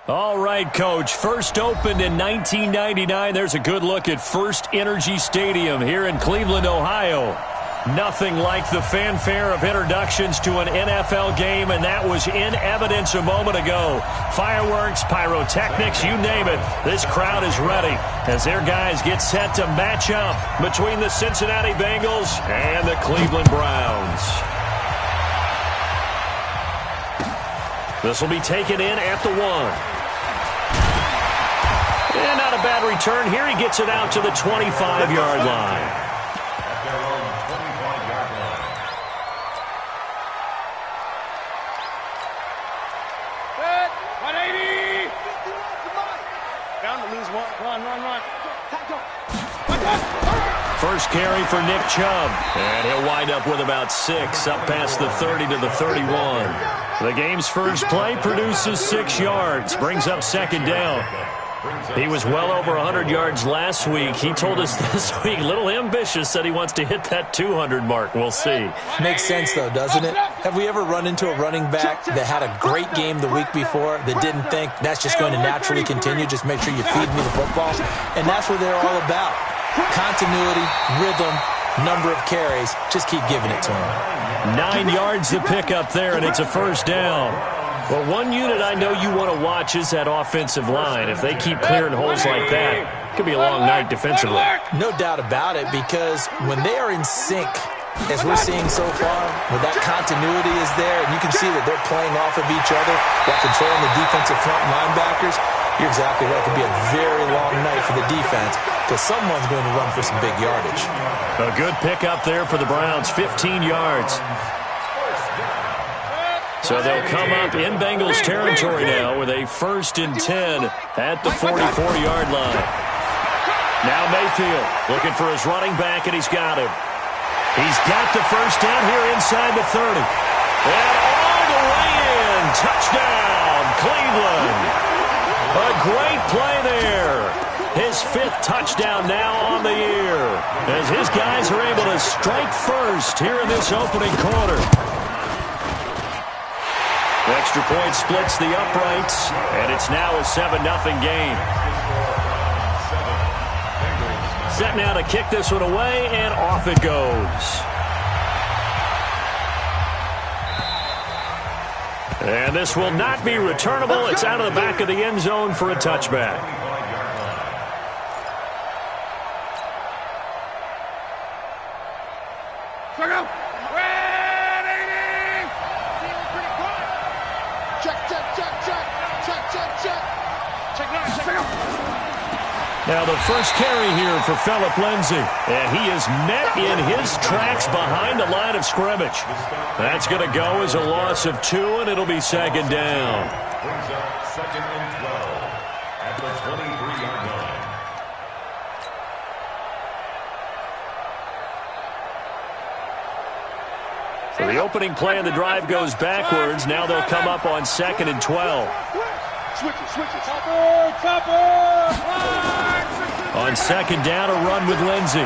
All right, Coach. First opened in 1999. There's a good look at First Energy Stadium here in Cleveland, Ohio. Nothing like the fanfare of introductions to an NFL game, and that was in evidence a moment ago. Fireworks, pyrotechnics, you name it. This crowd is ready as their guys get set to match up between the Cincinnati Bengals and the Cleveland Browns. This will be taken in at the 1. And not a bad return here. He gets it out to the 25-yard line. First carry for Nick Chubb, and he'll wind up with about 6, up past the 30 to the 31. The game's first play produces 6 yards, brings up second down. He was well over 100 yards last week. He told us this week, a little ambitious, said he wants to hit that 200 mark. We'll see. Makes sense, though, doesn't it? Have we ever run into a running back that had a great game the week before that didn't think that's just going to naturally continue? Just make sure you feed me the football. And that's what they're all about. Continuity, rhythm, number of carries. Just keep giving it to him. 9 yards to pick up there, and it's a first down. Well, one unit I know you want to watch is that offensive line. If they keep clearing holes like that, it could be a long night defensively. No doubt about it, because when they are in sync, as we're seeing so far, when that continuity is there, and you can see that they're playing off of each other while controlling the defensive front linebackers, you're exactly right. It could be a very long night for the defense because someone's going to run for some big yardage. A good pickup there for the Browns, 15 yards. So they'll come up in Bengals territory now with a 1st and 10 at the 44-yard line. Now Mayfield looking for his running back, and he's got him. He's got the first down here inside the 30. And all the way in. Touchdown, Cleveland. A great play there. His 5th touchdown now on the year as his guys are able to strike first here in this opening quarter. The extra point splits the uprights, and it's now a 7-0 game. Set now to kick this one away, and off it goes. And this will not be returnable. It's out of the back of the end zone for a touchback. Now the first carry here for Phillip Lindsay. And he is met in his tracks behind the line of scrimmage. That's going to go as a loss of 2, and it'll be second down. Brings up 2nd and 12 at the 23-yard line. So the opening play of the drive goes backwards. Now they'll come up on 2nd and 12. On second down, a run with Lindsay.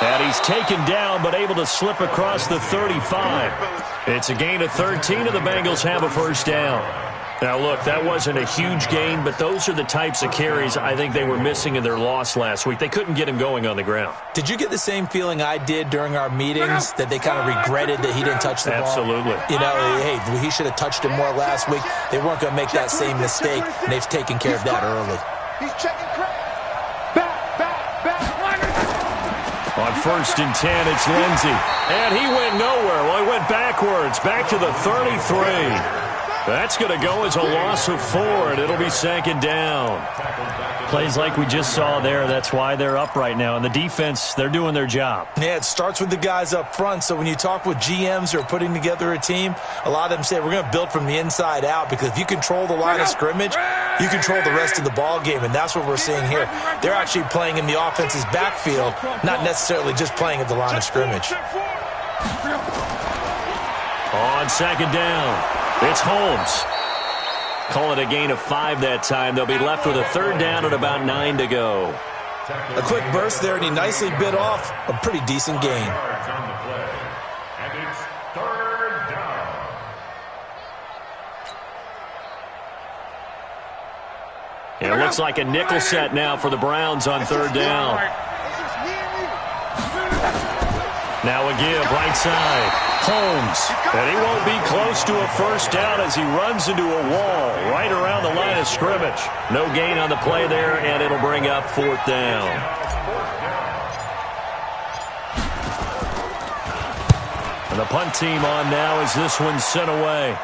And he's taken down, but able to slip across the 35. It's a gain of 13, and the Bengals have a first down. Now, look, that wasn't a huge gain, but those are the types of carries I think they were missing in their loss last week. They couldn't get him going on the ground. Did you get the same feeling I did during our meetings, that they kind of regretted that he didn't touch the ball? Absolutely. You know, hey, he should have touched it more last week. They weren't going to make that same mistake, and they've taken care of that early. He's checking back. On 1st and 10, it's Lindsay. And he went nowhere. Well, he went backwards, back to the 33. That's going to go as a loss of 4, and it'll be second down. Plays like we just saw there. That's why they're up right now. And the defense, they're doing their job. Yeah, it starts with the guys up front. So when you talk with GMs who are putting together a team, a lot of them say we're going to build from the inside out, because if you control the line of scrimmage, you control the rest of the ball game, and that's what we're seeing here. They're actually playing in the offense's backfield, not necessarily just playing at the line of scrimmage. On second down, it's Holmes. Call it a gain of 5 that time. They'll be left with a 3rd down at about 9 to go. A quick burst there, and he nicely bit off a pretty decent gain. And it's 3rd down. It looks like a nickel set now for the Browns on third down. Now a give, right side. Holmes. And he won't be close to a first down as he runs into a wall right around the line of scrimmage. No gain on the play there, and it'll bring up fourth down. And the punt team on now as this one's sent away.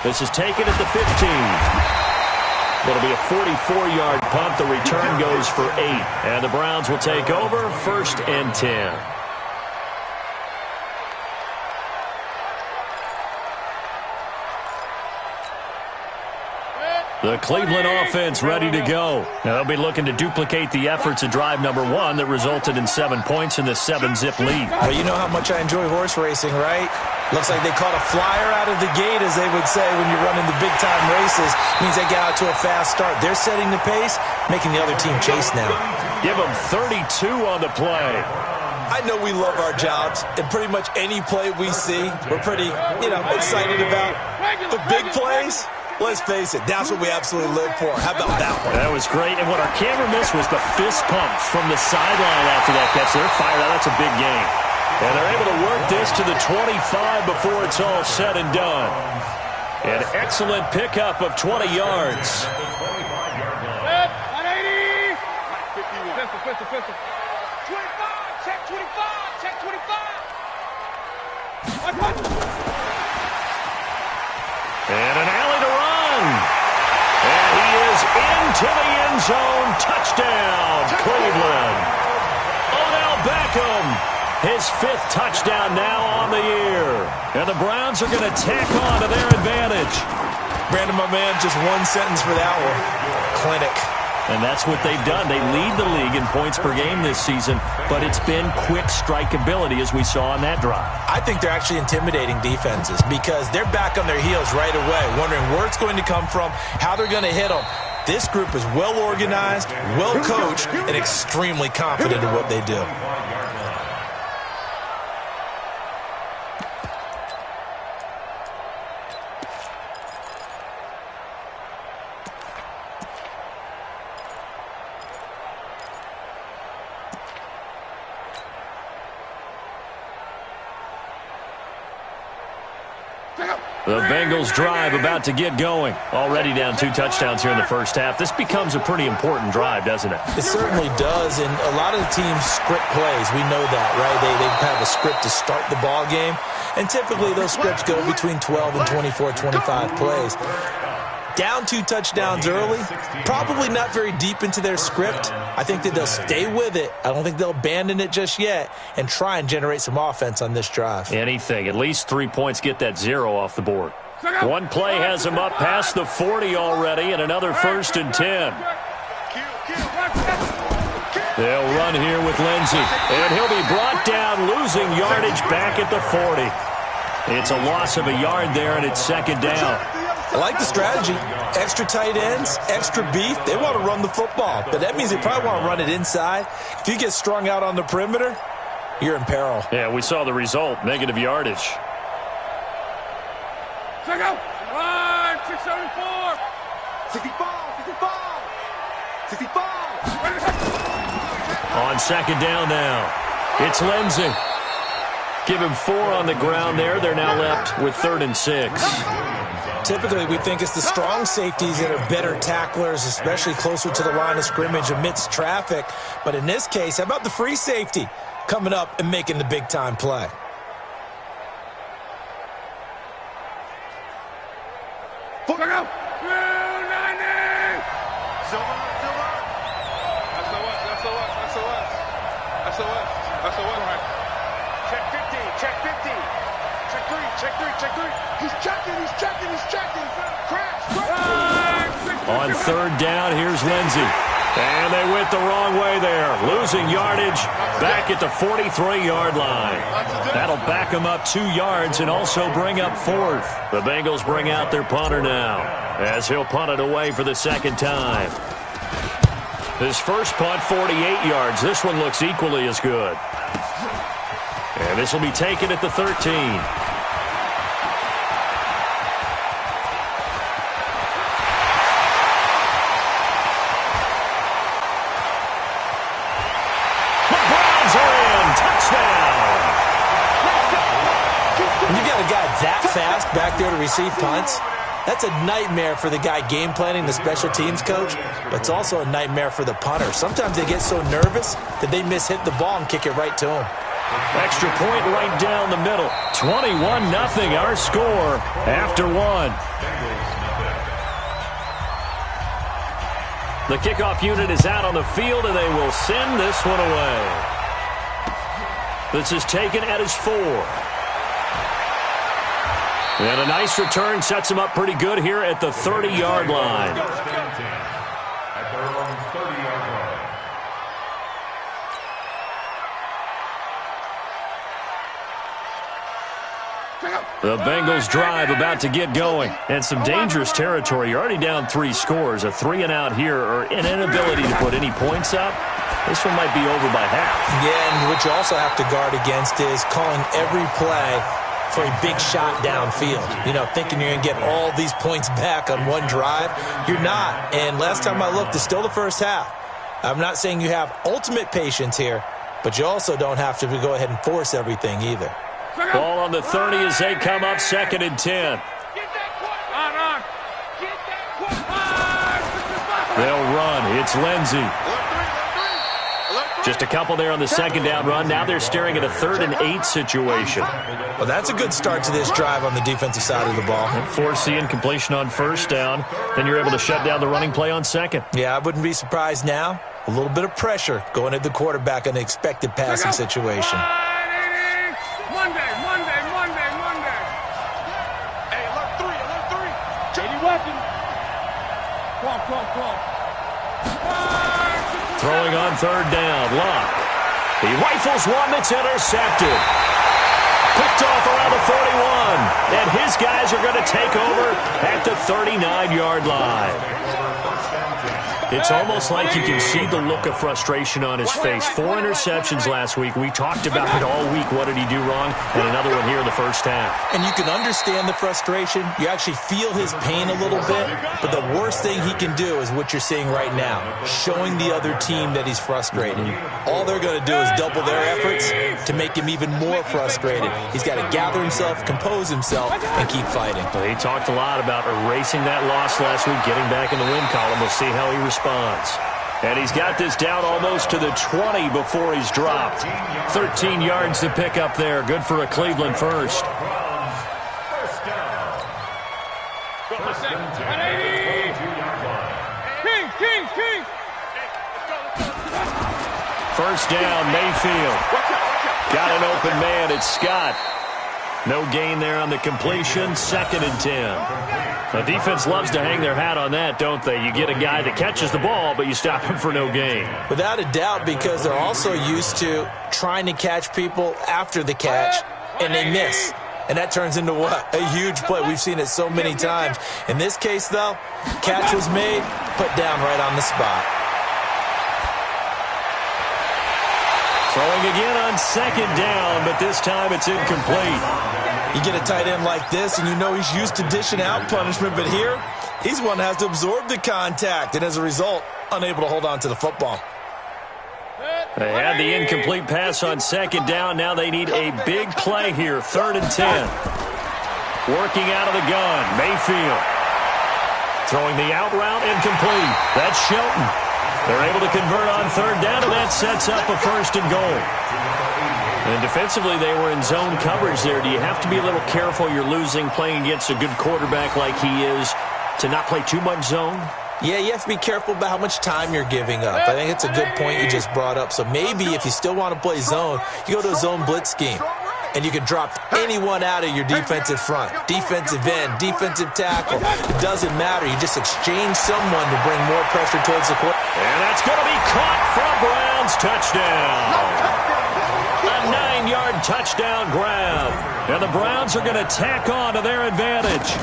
This is taken at the 15. It'll be a 44-yard punt. The return goes for 8. And the Browns will take over, 1st and 10. The Cleveland offense ready to go. Now they'll be looking to duplicate the efforts of drive number 1 that resulted in 7 points in the 7-zip lead. Well, you know how much I enjoy horse racing, right? Looks like they caught a flyer out of the gate, as they would say, when you're running the big-time races. Means they get out to a fast start. They're setting the pace, making the other team chase now. Give them 32 on the play. I know we love our jobs, and pretty much any play we see, we're pretty, excited about. The big plays, let's face it, that's what we absolutely live for. How about that one? That was great, and what our camera missed was the fist pump from the sideline after that catch. They're fired out. That's a big game. And they're able to work this to the 25 before it's all said and done. An excellent pickup of 20 yards. 180. Pistol. 25. Check 25. Check 25. And an alley to run. And he is into the end zone. Touchdown, Cleveland. Odell Beckham. His 5th touchdown now on the year. And the Browns are going to tack on to their advantage. Brandon, my man, just one sentence for that one. Clinic. And that's what they've done. They lead the league in points per game this season, but it's been quick strike ability as we saw on that drive. I think they're actually intimidating defenses because they're back on their heels right away, wondering where it's going to come from, how they're going to hit them. This group is well organized, well coached, and extremely confident in what they do. The Bengals drive about to get going. Already down 2 touchdowns here in the first half. This becomes a pretty important drive, doesn't it? It certainly does, and a lot of the teams script plays. We know that, right? They have a script to start the ball game, and typically those scripts go between 12 and 24, 25 plays. Down 2 touchdowns early, probably not very deep into their script. I think that they'll stay with it. I don't think they'll abandon it just yet and try and generate some offense on this drive. Anything. At least 3 points, get that 0 off the board. One play has them up past the 40 already, and another 1st and 10. They'll run here with Lindsey, and he'll be brought down, losing yardage back at the 40. It's a loss of a yard there, and it's 2nd down. I like the strategy. Extra tight ends, extra beef. They want to run the football, but that means they probably want to run it inside. If you get strung out on the perimeter, you're in peril. Yeah, we saw the result, negative yardage. Check out. 674. 65. On 2nd down now, it's Lindsey. Give him 4 on the ground there. They're now left with 3rd and 6. Typically, we think it's the strong safeties that are better tacklers, especially closer to the line of scrimmage amidst traffic. But in this case, how about the free safety coming up and making the big-time play? Check out. 290. Silver. SOS. Check 50. Check 3. He's checking. Crash. On 3rd down, here's Lindsey. And they went the wrong way there. Losing yardage back at the 43-yard line. That'll back them up 2 yards and also bring up 4th. The Bengals bring out their punter now as he'll punt it away for the 2nd time. His first punt, 48 yards. This one looks equally as good. And this will be taken at the 13. fast back there to receive punts. That's a nightmare for the guy game planning, the special teams coach. But it's also a nightmare for the punter. Sometimes they get so nervous that they hit the ball and kick it right to him. Extra point right down the middle. 21-0 our score after one. The kickoff unit is out on the field, and they will send this one away. This is taken at his 4. And a nice return sets him up pretty good here at the 30-yard line. At their own 30-yard line. The Bengals drive about to get going. And some dangerous territory. You're already down 3 scores. A 3-and-out here, or an inability to put any points up. This one might be over by half. Yeah, and what you also have to guard against is calling every play for a big shot downfield. You know, thinking you're going to get all these points back on one drive. You're not. And last time I looked, it's still the first half. I'm not saying you have ultimate patience here, but you also don't have to go ahead and force everything either. Ball on the 30 as they come up 2nd and 10. They'll run. It's Lindsey. Just a couple there on the 2nd down run. Now they're staring at a 3rd and 8 situation. Well, that's a good start to this drive on the defensive side of the ball. And force the incompletion on 1st down. Then you're able to shut down the running play on 2nd. Yeah, I wouldn't be surprised now. A little bit of pressure going at the quarterback in an expected passing situation. Monday. Hey, alert 3. JD Weapon. Come on. Throwing on 3rd down. Locke. He rifles one that's intercepted. Picked off around the 41. And his guys are going to take over at the 39-yard line. It's almost like you can see the look of frustration on his face. 4 interceptions last week. We talked about it all week. What did he do wrong? And another one here in the first half. And you can understand the frustration. You actually feel his pain a little bit. But the worst thing he can do is what you're seeing right now, showing the other team that he's frustrated. All they're going to do is double their efforts to make him even more frustrated. He's got to gather himself, compose himself, and keep fighting. Well, he talked a lot about erasing that loss last week, getting back in the win column. We'll see how he responds. And he's got this down almost to the 20 before he's dropped. 13 yards to pick up there. Good for a Cleveland first. King. First down, Mayfield. Got an open man. It's Scott. No gain there on the completion. 2nd and 10. The defense loves to hang their hat on that, don't they? You get a guy that catches the ball, but you stop him for no gain. Without a doubt, because they're also used to trying to catch people after the catch, and they miss. And that turns into what? A huge play. We've seen it so many times. In this case, though, catch was made, put down right on the spot. Throwing again on 2nd down, but this time it's incomplete. You get a tight end like this, and you know he's used to dishing out punishment, but here, he's one that has to absorb the contact, and as a result, unable to hold on to the football. They had the incomplete pass on 2nd down. Now they need a big play here, 3rd and 10. Working out of the gun, Mayfield. Throwing the out route, incomplete. That's Shelton. They're able to convert on 3rd down, and that sets up a 1st and goal. And defensively, they were in zone coverage there. Do you have to be a little careful? You're losing, playing against a good quarterback like he is, to not play too much zone? Yeah, you have to be careful about how much time you're giving up. I think it's a good point you just brought up. So maybe if you still want to play zone, you go to a zone blitz scheme. And you can drop anyone out of your defensive front. Defensive end, defensive tackle. It doesn't matter. You just exchange someone to bring more pressure towards the quarterback. And that's going to be caught for a Browns touchdown. A 9-yard touchdown grab. And the Browns are going to tack on to their advantage.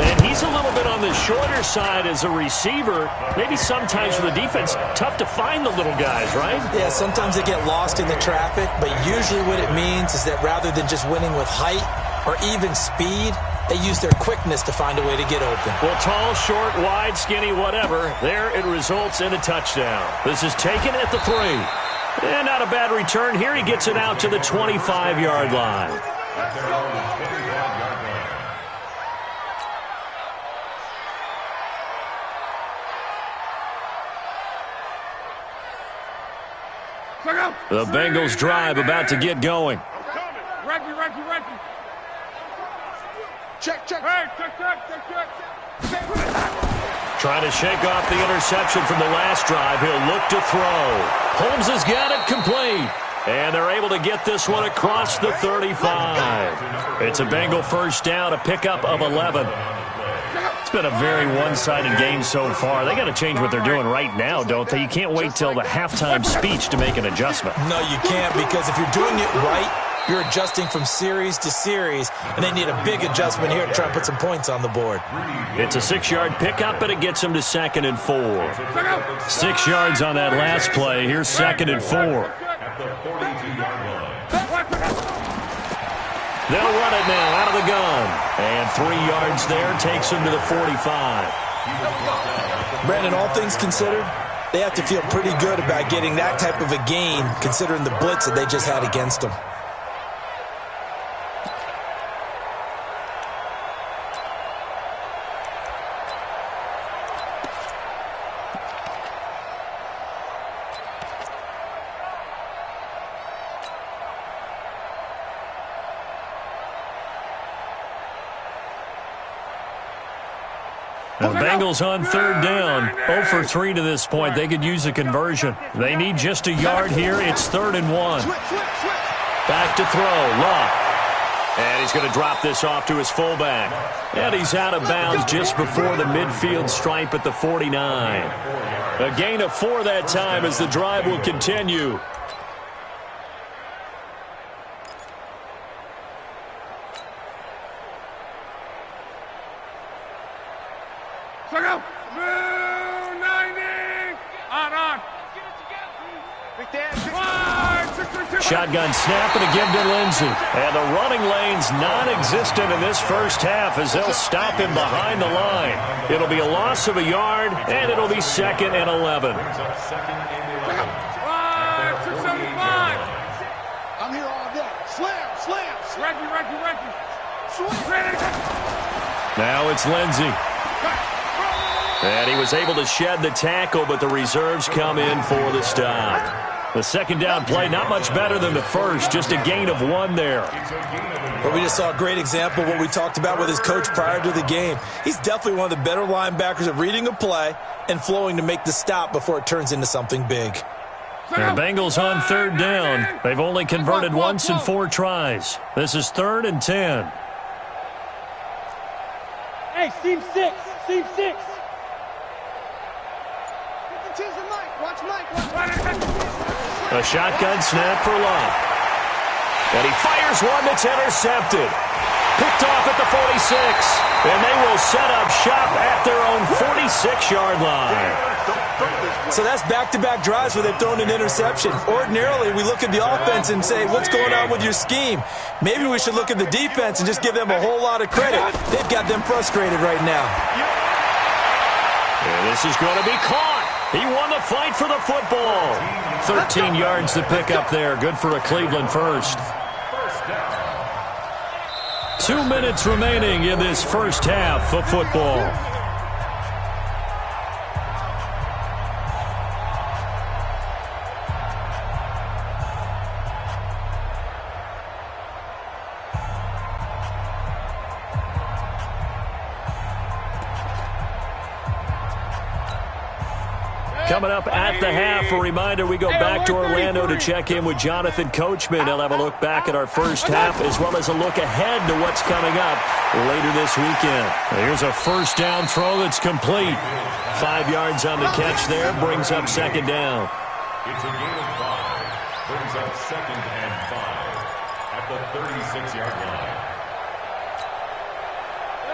And he's a little bit on the shorter side as a receiver. Maybe sometimes for the defense, tough to find the little guys, right? Yeah, sometimes they get lost in the traffic, but usually what it means is that rather than just winning with height or even speed, they use their quickness to find a way to get open. Well, tall, short, wide, skinny, whatever, there it results in a touchdown. This is taken at the 3. And not a bad return here. He gets it out to the 25-yard line. The Bengals drive about to get going. Reggie. Check. Hey, check. Trying to shake off the interception from the last drive. He'll look to throw. Holmes has got it complete. And they're able to get this one across the 35. It's a Bengal first down, a pickup of 11. It's been a very one-sided game so far. They got to change what they're doing right now, don't they? You can't wait till the halftime speech to make an adjustment. No, you can't, because if you're doing it right, you're adjusting from series to series, and they need a big adjustment here to try and put some points on the board. It's a 6-yard pickup, and it gets them to 2nd and 4. 6 yards on that last play. Here's 2nd and 4. They'll run it now out of the gun. And 3 yards there takes them to the 45. Brandon, all things considered, they have to feel pretty good about getting that type of a gain, considering the blitz that they just had against them. The Bengals on 3rd down, 0 for 3 to this point. They could use a conversion. They need just a yard here. It's 3rd and 1. Back to throw, Luck. And he's going to drop this off to his fullback. And he's out of bounds just before the midfield stripe at the 49. A gain of 4 that time as the drive will continue. Shotgun snap and again to Lindsey. And the running lane's non-existent in this first half as they'll stop him behind the line. It'll be a loss of a yard, and it'll be 2nd and 11. 5, 675. I'm here all day. Slam. Reggie. Now it's Lindsey. And he was able to shed the tackle, but the reserves come in for the stop. The 2nd down play, not much better than the first, just a gain of 1 there. But we just saw a great example of what we talked about with his coach prior to the game. He's definitely one of the better linebackers at reading a play and flowing to make the stop before it turns into something big. The Bengals on 3rd down. They've only converted once in 4 tries. This is 3rd and 10. Hey, Seam 6. A shotgun snap for Luck. And he fires one that's intercepted. Picked off at the 46. And they will set up shop at their own 46-yard line. So that's back-to-back drives where they've thrown an interception. Ordinarily, we look at the offense and say, what's going on with your scheme? Maybe we should look at the defense and just give them a whole lot of credit. They've got them frustrated right now. And this is going to be caught. He won the fight for the football. 13 yards to pick up there. Good for a Cleveland first. 2 minutes remaining in this first half of football. Coming up at the half, a reminder, we go back to Orlando to check in with Jonathan Coachman. He'll have a look back at our first half as well as a look ahead to what's coming up later this weekend. Here's a first down throw that's complete. 5 yards on the catch there, brings up 2nd down. It's a gain of 5. Brings up 2nd and 5 at the 36-yard line.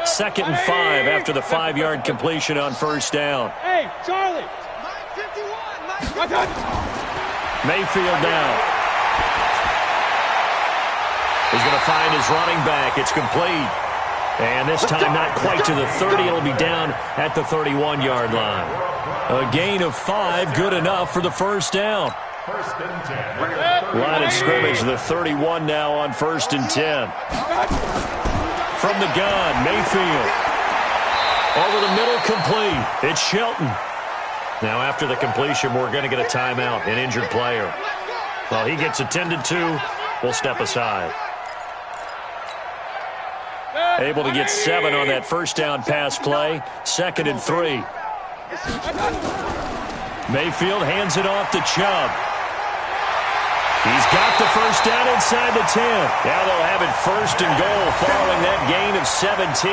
2nd and 5 after the 5-yard completion on first down. Hey, Charlie. Mayfield down. He's going to find his running back. It's complete. And this time not quite to the 30. It'll be down at the 31-yard line. A gain of 5, good enough for the first down. First and 10. Line of scrimmage, the 31 now on 1st and 10. From the gun, Mayfield. Over the middle, complete. It's Shelton. Now after the completion, we're going to get a timeout, an injured player. Well, he gets attended to. We'll step aside. Able to get 7 on that first down pass play. 2nd and 3. Mayfield hands it off to Chubb. He's got the first down inside the 10. Now they'll have it 1st and goal following that gain of 17.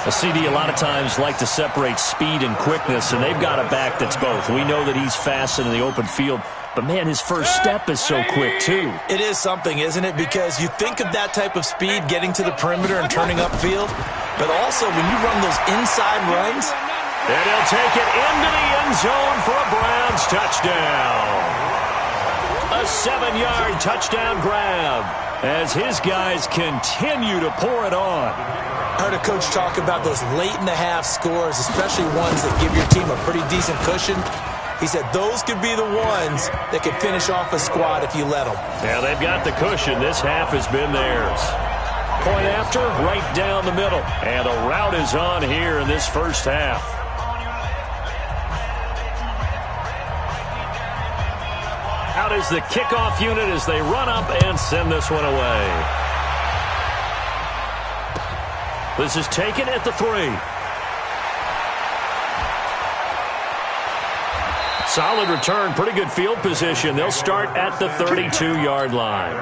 A CD a lot of times like to separate speed and quickness, and they've got a back that's both. We know that he's fast in the open field, but, man, his first step is so quick, too. It is something, isn't it? Because you think of that type of speed getting to the perimeter and turning upfield, but also when you run those inside runs. And he'll take it into the end zone for a Browns touchdown. A 7-yard touchdown grab as his guys continue to pour it on. I heard a coach talk about those late-in-the-half scores, especially ones that give your team a pretty decent cushion. He said those could be the ones that could finish off a squad if you let them. Yeah, they've got the cushion. This half has been theirs. Point after, right down the middle. And a route is on here in this first half. Out is the kickoff unit as they run up and send this one away. This is taken at the 3. Solid return, pretty good field position. They'll start at the 32-yard line.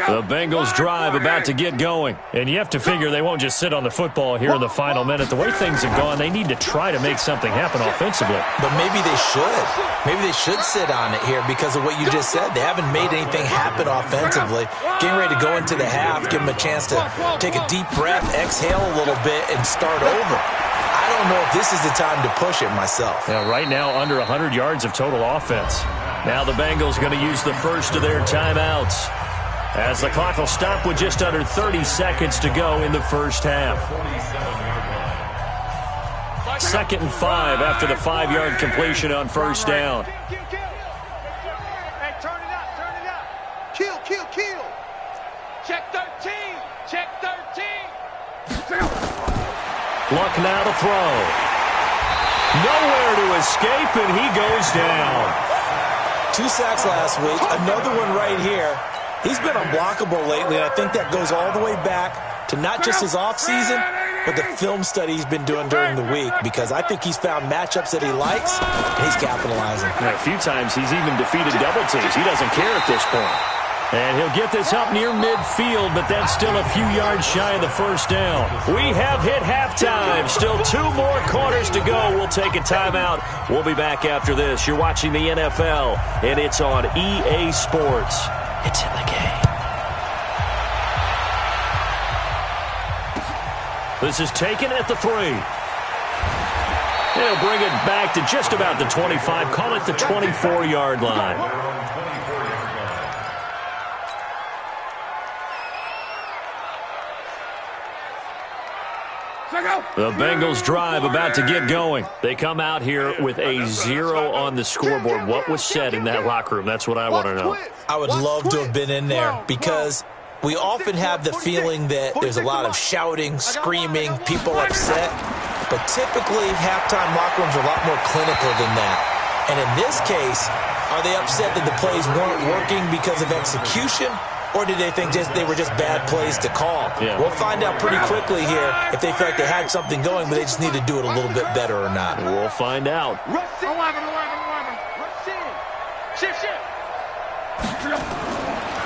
The Bengals drive about to get going. And you have to figure they won't just sit on the football here in the final minute. The way things have gone, they need to try to make something happen offensively. But maybe they should. Maybe they should sit on it here because of what you just said. They haven't made anything happen offensively. Getting ready to go into the half, give them a chance to take a deep breath, exhale a little bit, and start over. I don't know if this is the time to push it myself. Yeah, right now, under 100 yards of total offense. Now the Bengals going to use the first of their timeouts, as the clock will stop with just under 30 seconds to go in the first half. 2nd and 5 after the 5-yard completion on first down. Hey, turn it up, turn it up. Kill, kill, kill. Check 13, check 13. Luck now to throw. Nowhere to escape, and he goes down. 2 sacks last week, another one right here. He's been unblockable lately, and I think that goes all the way back to not just his offseason, but the film study he's been doing during the week, because I think he's found matchups that he likes, and he's capitalizing. And a few times he's even defeated double teams. He doesn't care at this point. And he'll get this up near midfield, but that's still a few yards shy of the first down. We have hit halftime. Still 2 more quarters to go. We'll take a timeout. We'll be back after this. You're watching the NFL, and it's on EA Sports. It's in the game. This is taken at the 3. They'll bring it back to just about the 25. Call it the 24-yard line. The Bengals drive about to get going. They come out here with a 0 on the scoreboard. What was said in that locker room? That's what I want to know. I would love to have been in there, because we often have the feeling that there's a lot of shouting, screaming, people upset. But typically, halftime locker rooms are a lot more clinical than that. And in this case, are they upset that the plays weren't working because of execution? Or did they think they were just bad plays to call? Yeah. We'll find out pretty quickly here if they feel like they had something going, but they just need to do it a little bit better or not. We'll find out. 11. Shift, shift.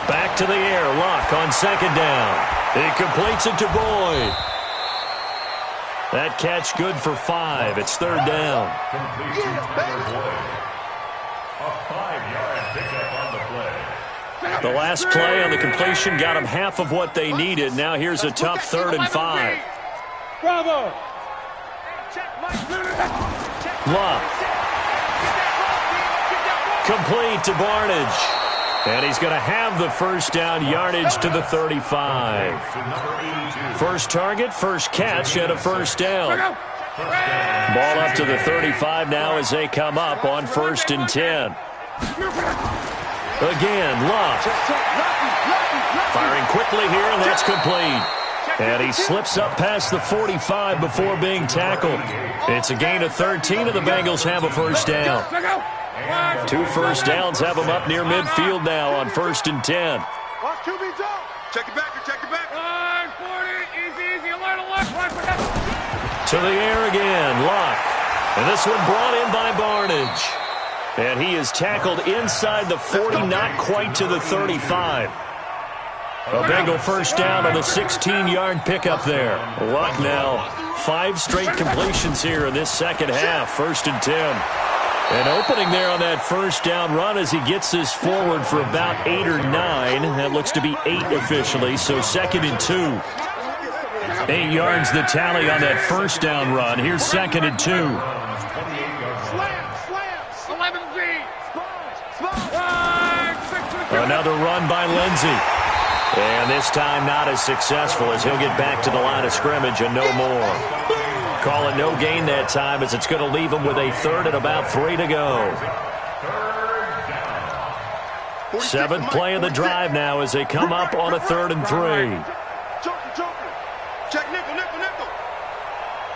Back to the air. Luck on 2nd down. He completes it to Boyd. That catch good for 5. It's 3rd down. Completion to Boyd. A 5-yard pickup on the play. The last play on the completion got them half of what they needed. Now here's a tough 3rd and 5. Bravo. Luck. Complete to Barnage. And he's going to have the first down, yardage to the 35. First target, first catch at a first down. Ball up to the 35 now as they come up on 1st and 10. Again, Luck. Firing quickly here, and that's complete. And he slips up past the 45 before being tackled. It's a gain of 13, and the Bengals have a first down. 2 first downs have them up near midfield now on 1st and 10. Watch QB jump. Check it back. Check it back. 40. Easy. Alert. To the air again, Locke. And this one brought in by Barnage. And he is tackled inside the 40, not quite to the 35. A Bengal first down on the 16-yard pickup there. Luck now, 5 straight completions here in this second half, 1st and 10. And opening there on that first down run as he gets this forward for about 8 or 9. That looks to be 8 officially, so 2nd and 2. 8 yards the tally on that first down run. Here's 2nd and 2. Another run by Lindsey. And this time not as successful as he'll get back to the line of scrimmage and no more. Call it no gain that time as it's going to leave him with a 3rd and about 3 to go. 7th play of the drive now as they come up on a 3rd and 3. Check nickel.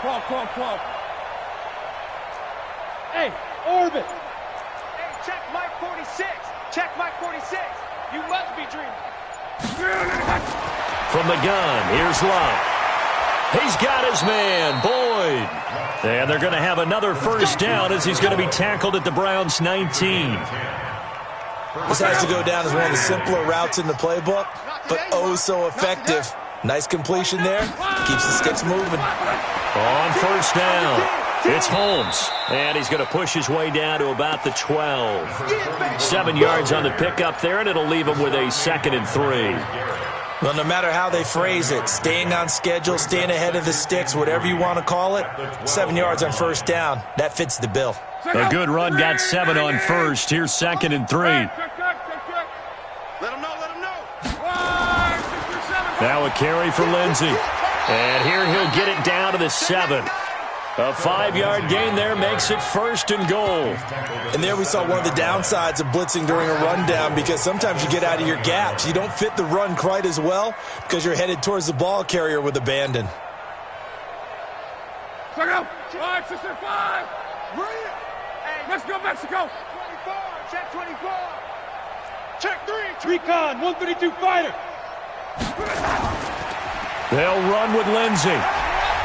Club. Hey, Orbit. Hey, check Mike 46. You must be dreaming. From the gun, here's Love. He's got his man, Boyd. And they're going to have another first down as he's going to be tackled at the Browns' 19. This has to go down as one of the simpler routes in the playbook, but oh so effective. Nice completion there. Keeps the sticks moving. On first down, it's Holmes. And he's going to push his way down to about the 12. 7 yards on the pickup there, and it'll leave him with a 2nd and 3. Well, no matter how they phrase it, staying on schedule, staying ahead of the sticks, whatever you want to call it, 7 yards on first down, that fits the bill. A good run, got 7 on first. Here's 2nd and 3. Let him know. Now a carry for Lindsey. And here he'll get it down to the 7. A 5-yard gain there makes it 1st and goal. And there we saw one of the downsides of blitzing during a rundown, because sometimes you get out of your gaps. You don't fit the run quite as well because you're headed towards the ball carrier with abandon. Go. 5, 6, 5. Let's go, Mexico. 24. Check 24. Check 3. Recon, 132 fighter. They'll run with Lindsey.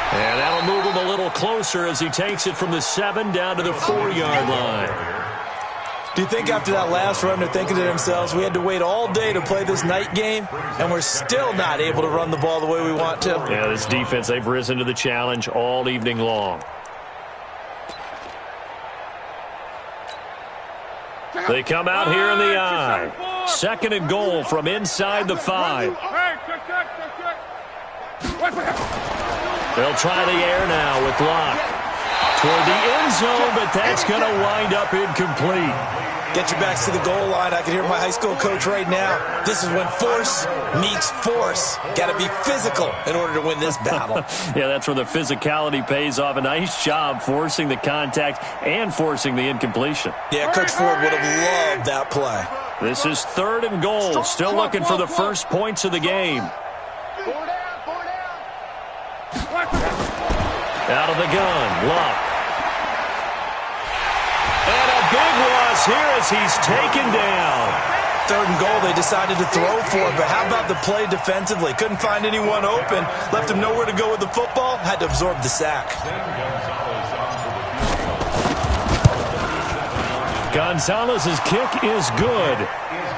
And that'll move him a little closer as he takes it from the 7 down to the 4-yard line. Do you think after that last run they're thinking to themselves, we had to wait all day to play this night game, and we're still not able to run the ball the way we want to? Yeah, this defense, they've risen to the challenge all evening long. They come out here in the I. 2nd and goal from inside the 5. They'll try the air now with Locke. Toward the end zone, but that's going to wind up incomplete. Get your backs to the goal line. I can hear my high school coach right now. This is when force meets force. Got to be physical in order to win this battle. Yeah, that's where the physicality pays off. A nice job forcing the contact and forcing the incompletion. Yeah, Coach Ford would have loved that play. This is 3rd and goal. Still looking for the first points of the game. Out of the gun, Locke. And a big loss here as he's taken down. 3rd and goal, they decided to throw for it, but how about the play defensively? Couldn't find anyone open, left him nowhere to go with the football, had to absorb the sack. Gonzalez's kick is good.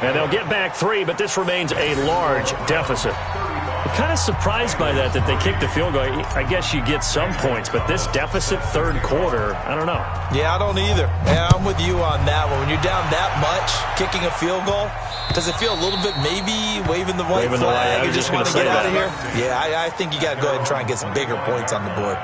And they'll get back 3, but this remains a large deficit. I'm kind of surprised by that they kicked the field goal. I guess you get some points, but this deficit 3rd quarter, I don't know. Yeah, I don't either. Yeah, I'm with you on that one. When you're down that much, kicking a field goal, does it feel a little bit maybe waving the white flag? You just want to get out of here? Yeah, I think you got to go ahead and try and get some bigger points on the board.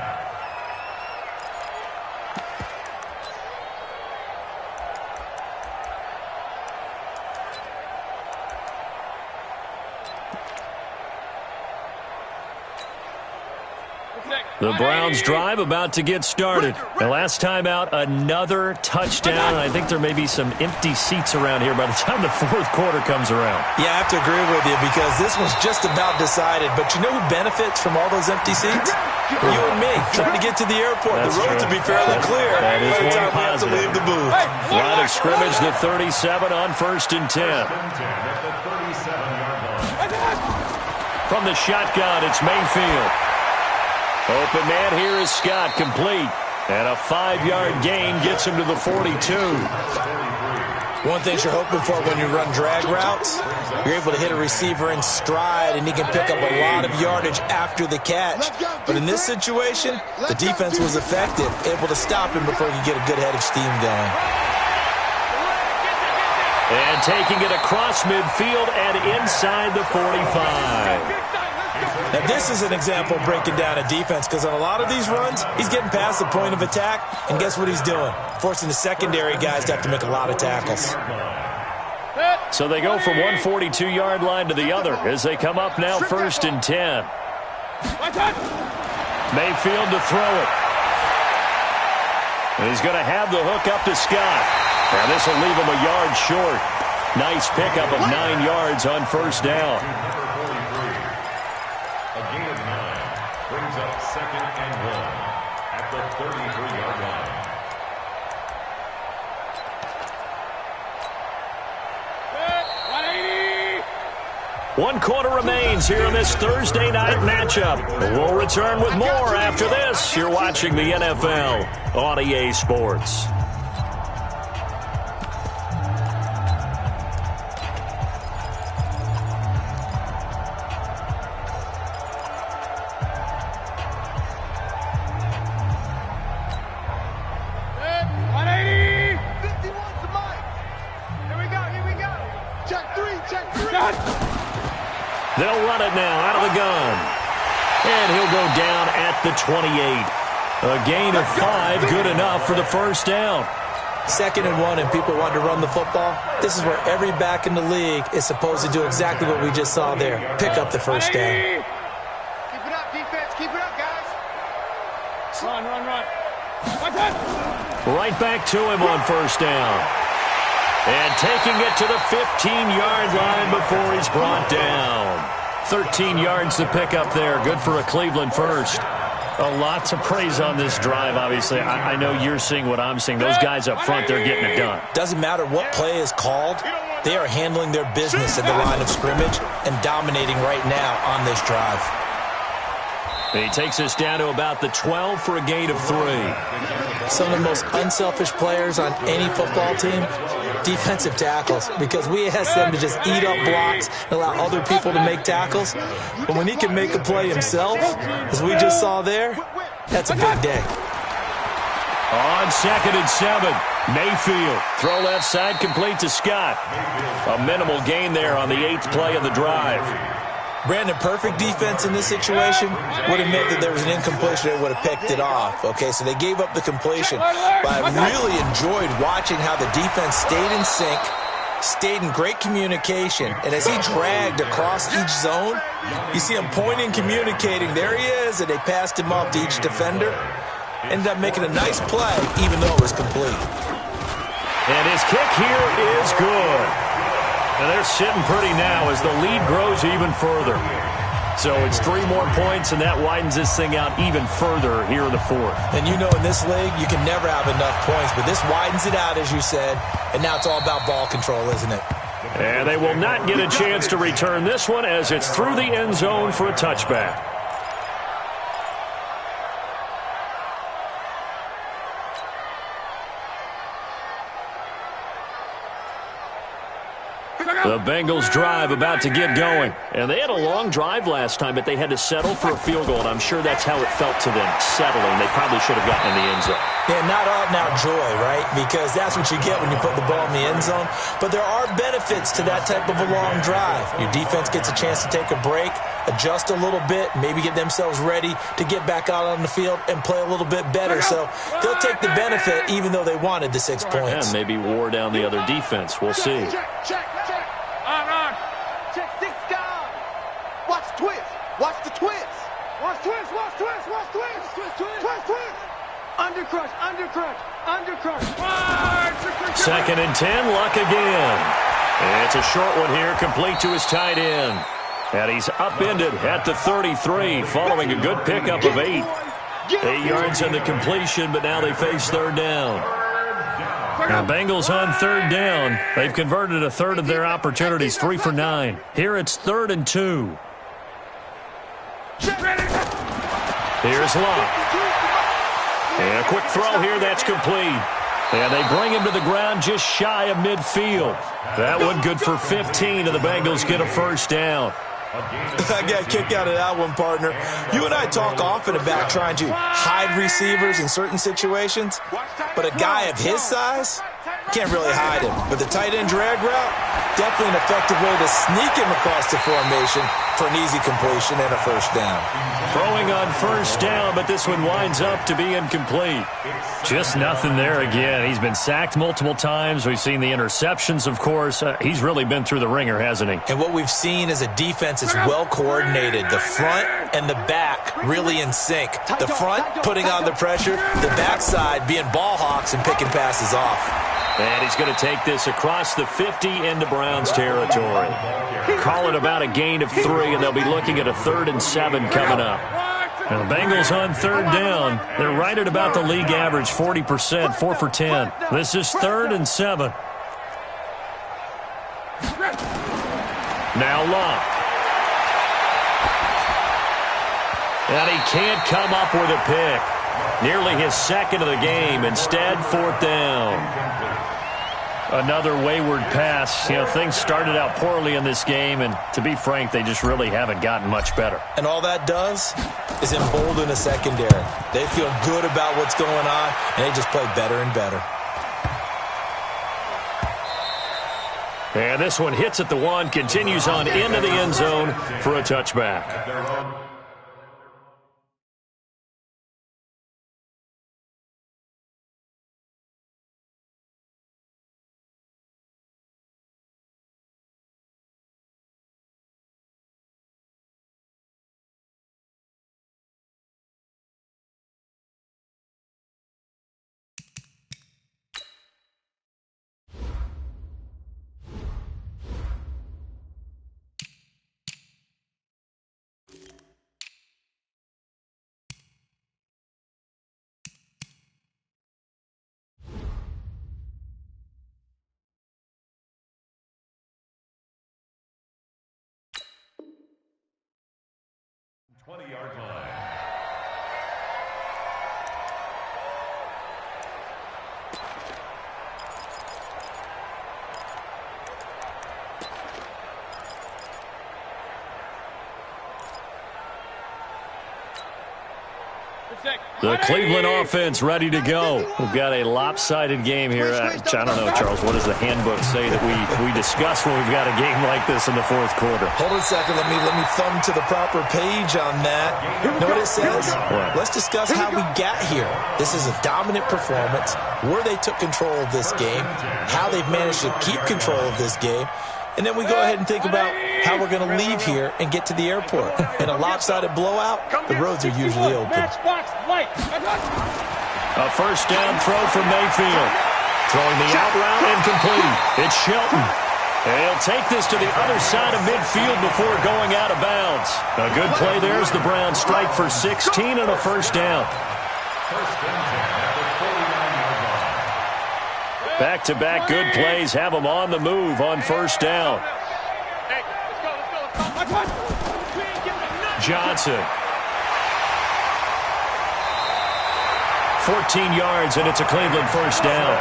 The Browns drive about to get started. And last time out, another touchdown. I think there may be some empty seats around here by the time the fourth quarter comes around. Yeah, I have to agree with you because this one's just about decided. But you know who benefits from all those empty seats? You and me, trying to get to the airport. That's the road true. to be fairly clear That is by the one time we have to positive. leave the booth. Line of scrimmage to 37 on 1st and 10. From the shotgun, it's Mayfield. Open man here is Scott, complete. And a 5-yard gain gets him to the 42. One thing you're hoping for when you run drag routes, you're able to hit a receiver in stride, and he can pick up a lot of yardage after the catch. But in this situation, the defense was effective, able to stop him before he could get a good head of steam going. And taking it across midfield and inside the 45. Now, this is an example of breaking down a defense because on a lot of these runs, he's getting past the point of attack, and guess what he's doing? Forcing the secondary guys to have to make a lot of tackles. So they go from one 42-yard line to the other as they come up now 1st and 10. Mayfield to throw it. And he's going to have the hook up to Scott. Now this will leave him a yard short. Nice pickup of 9 yards on 1st down. A gain of 9 brings up 2nd and 1 at the 33-yard line. One quarter remains here in this Thursday night matchup. We'll return with more after this. You're watching the NFL on EA Sports. They'll run it now out of the gun. And he'll go down at the 28. A gain of 5, good enough for the 1st down. 2nd and 1 and people want to run the football. This is where every back in the league is supposed to do exactly what we just saw there. Pick up the 1st down. Keep it up, defense. Keep it up, guys. Run. Right back to him on 1st down. And taking it to the 15-yard line before he's brought down. 13 yards to pick up there. Good for a Cleveland first. A lot to praise on this drive, obviously. I know you're seeing what I'm seeing. Those guys up front, they're getting it done. Doesn't matter what play is called. They are handling their business at the line of scrimmage and dominating right now on this drive. He takes us down to about the 12 for a gain of 3. Some of the most unselfish players on any football team, defensive tackles, because we ask them to just eat up blocks and allow other people to make tackles. But when he can make a play himself, as we just saw there, that's a big day. On 2nd and 7, Mayfield. Throw left side, complete to Scott. A minimal gain there on the 8th play of the drive. Brandon, perfect defense in this situation would have meant that there was an incompletion that would have picked it off. Okay, so they gave up the completion. But I really enjoyed watching how the defense stayed in sync, stayed in great communication, and as he dragged across each zone, you see him pointing, communicating. There he is, and they passed him off to each defender. Ended up making a nice play, even though it was complete. And his kick here is good. And they're sitting pretty now as the lead grows even further. So it's 3 more points, and that widens this thing out even further here in the 4th. And you know in this league, you can never have enough points, but this widens it out, as you said, and now it's all about ball control, isn't it? And they will not get a chance to return this one as it's through the end zone for a touchback. The Bengals drive about to get going. And they had a long drive last time, but they had to settle for a field goal, and I'm sure that's how it felt to them, settling. They probably should have gotten in the end zone. Yeah, not out-and-out joy, right? Because that's what you get when you put the ball in the end zone. But there are benefits to that type of a long drive. Your defense gets a chance to take a break, adjust a little bit, maybe get themselves ready to get back out on the field and play a little bit better. So they'll take the benefit even though they wanted the 6 points. And maybe wore down the other defense. We'll see. Check. On. Check 6 down. Watch twist. Watch the twist. Watch twist. Second and 10, Luck again. It's a short one here, complete to his tight end. And he's upended at the 33, following a good pickup of 8. 8 yards on the completion, but now they face third down. Now, Bengals on third down. They've converted a third of their opportunities, 3 for 9. Here it's 3rd and 2. Here's Luck. And a quick throw here, that's complete. And they bring him to the ground just shy of midfield. That one good for 15, and the Bengals get a first down. I got a kick out of that one, partner. You and I talk often about trying to hide receivers in certain situations, but a guy of his size can't really hide him. But the tight end drag route, definitely an effective way to sneak him across the formation for an easy completion and a first down. Throwing on first down, but this one winds up to be incomplete. Just nothing there again. He's been sacked multiple times. We've seen the interceptions, of course. He's really been through the ringer, hasn't he? And what we've seen is a defense that's well coordinated. The front and the back really in sync. The front putting on the pressure, the backside being ball hawks and picking passes off. And he's going to take this across the 50 into Browns territory. Call it about a gain of 3, and they'll be looking at a 3rd and 7 coming up. Now, the Bengals on third down. They're right at about the league average, 40%, 4 for 10. This is 3rd and 7. Now Luck. And he can't come up with a pick. Nearly his second of the game. Instead, 4th down. Another wayward pass. You know, things started out poorly in this game, and to be frank, they just really haven't gotten much better. And all that does is embolden a secondary. They feel good about what's going on, and they just play better and better. And this one hits at the 1, continues on into the end zone for a touchback. Yard line. The Cleveland offense ready to go. We've got a lopsided game here. I don't know, Charles, what does the handbook say that we discuss when we've got a game like this in the 4th quarter? Hold on a second. Let me thumb to the proper page on that. Know what it says? What? Let's discuss how we got here. This is a dominant performance, where they took control of this game, how they've managed to keep control of this game, and then we go ahead and think about how we're going to leave here and get to the airport. In a lopsided blowout, the roads are usually open. A first down throw from Mayfield. Throwing the out route incomplete. It's Shelton. And he'll take this to the other side of midfield before going out of bounds. A good play there as the Browns strike for 16 and a first down. Back-to-back good plays have them on the move on first down. Johnson. 14 yards, and it's a Cleveland first down.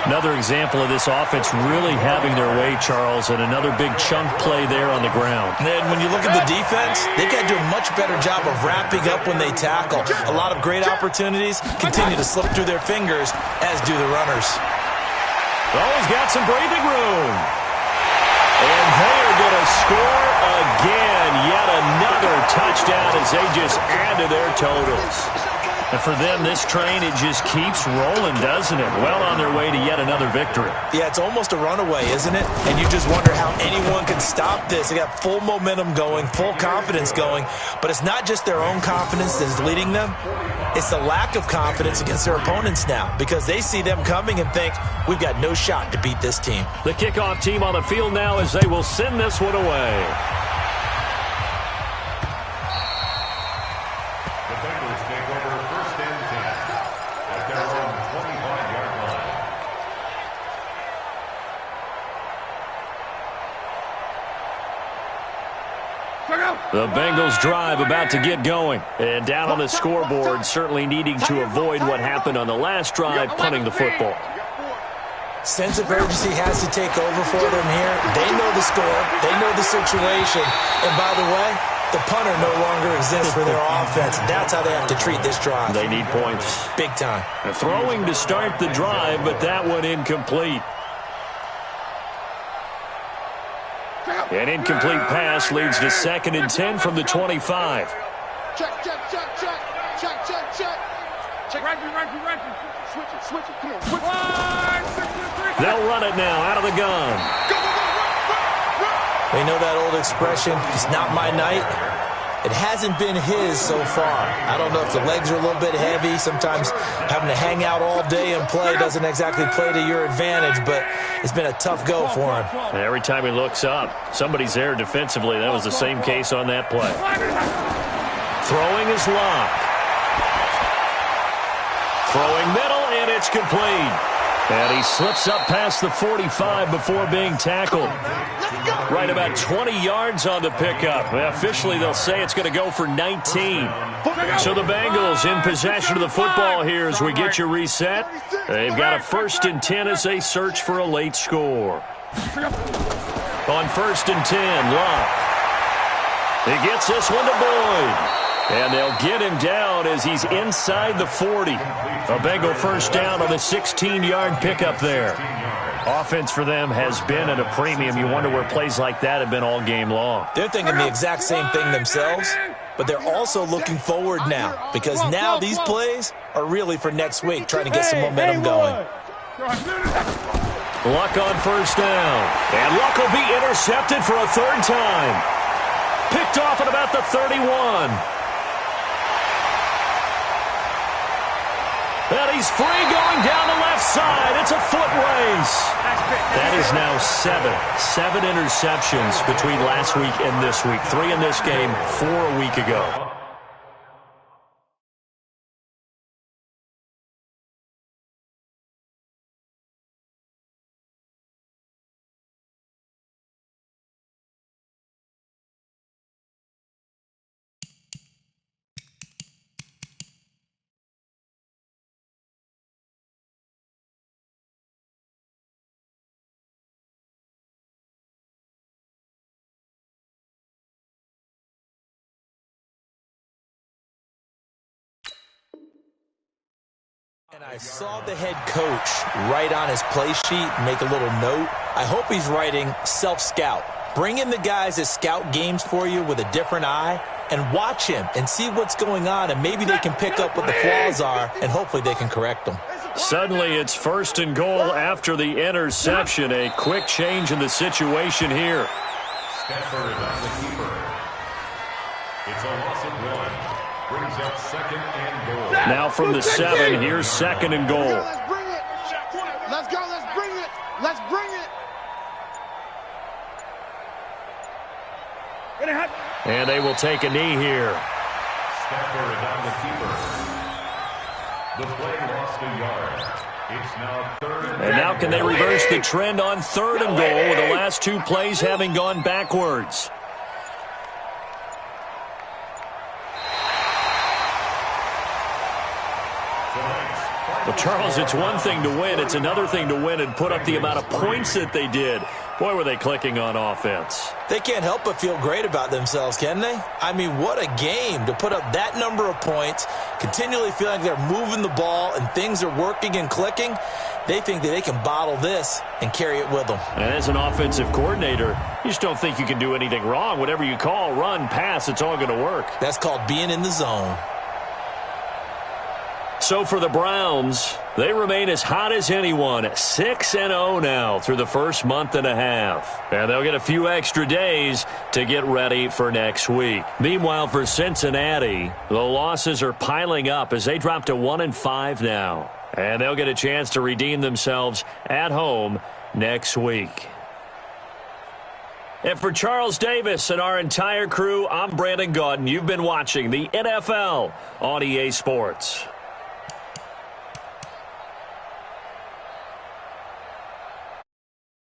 Another example of this offense really having their way, Charles, and another big chunk play there on the ground. And when you look at the defense, they've got to do a much better job of wrapping up when they tackle. A lot of great opportunities continue to slip through their fingers, as do the runners. Oh, he's got some breathing room. And they are going to score again. Yet another touchdown as they just add to their totals. And for them, this train, it just keeps rolling, doesn't it? Well on their way to yet another victory. Yeah, it's almost a runaway, isn't it? And you just wonder how anyone can stop this. They got full momentum going, full confidence going. But it's not just their own confidence that's leading them. It's the lack of confidence against their opponents now, because they see them coming and think, we've got no shot to beat this team. The kickoff team on the field now as they will send this one away. The Bengals drive about to get going. And down on the scoreboard, certainly needing to avoid what happened on the last drive, punting the football. Sense of urgency has to take over for them here. They know the score. They know the situation. And by the way, the punter no longer exists for their offense. That's how they have to treat this drive. They need points. Big time. Throwing to start the drive, but that one incomplete. An incomplete pass leads to 2nd and 10 from the 25. Check. Switch it. Come on. Switch. They'll run it now out of the gun. They know that old expression, it's not my night. It hasn't been his so far. I don't know if the legs are a little bit heavy. Sometimes having to hang out all day and play doesn't exactly play to your advantage, but it's been a tough go for him. And every time he looks up, somebody's there defensively. That was the same case on that play. Throwing is locked. Throwing middle, and it's complete. And he slips up past the 45 before being tackled. Right about 20 yards on the pickup. Well, officially, they'll say it's going to go for 19. So the Bengals in possession of the football here as we get you reset. They've got a 1st and 10 as they search for a late score. On 1st and 10, Locke. He gets this one to Boyd. And they'll get him down as he's inside the 40. A Bengal first down on the 16-yard pickup there. Offense for them has been at a premium. You wonder where plays like that have been all game long. They're thinking the exact same thing themselves, but they're also looking forward now, because now these plays are really for next week, trying to get some momentum going. Luck on first down. And Luck will be intercepted for a 3rd time. Picked off at about the 31. And he's free going down the left side. It's a foot race. That is now 7 interceptions between last week and this week. 3 in this game, 4 a week ago. And I saw the head coach write on his play sheet, make a little note. I hope he's writing self-scout. Bring in the guys that scout games for you with a different eye and watch him and see what's going on, and maybe they can pick up what the flaws are, and hopefully they can correct them. Suddenly it's 1st and goal after the interception. A quick change in the situation here. Stafford on the keeper. It's a loss of 1. Brings up 2nd and goal. Now from the 7, here's 2nd and goal. Let's bring it. Let's go. Let's bring it. Let's bring it. And they will take a knee here. Stafford on the keeper. The play lost a yard. It's now 3rd And now can they reverse the trend on 3rd and goal with the last 2 plays having gone backwards? Well, Charles, it's one thing to win. It's another thing to win and put up the amount of points that they did. Boy, were they clicking on offense. They can't help but feel great about themselves, can they? I mean, what a game to put up that number of points, continually feeling like they're moving the ball and things are working and clicking. They think that they can bottle this and carry it with them. And as an offensive coordinator, you just don't think you can do anything wrong. Whatever you call, run, pass, it's all going to work. That's called being in the zone. So for the Browns, they remain as hot as anyone, 6-0 now through the first month and a half. And they'll get a few extra days to get ready for next week. Meanwhile, for Cincinnati, the losses are piling up as they drop to 1-5 now. And they'll get a chance to redeem themselves at home next week. And for Charles Davis and our entire crew, I'm Brandon Gaudin. You've been watching the NFL on EA Sports.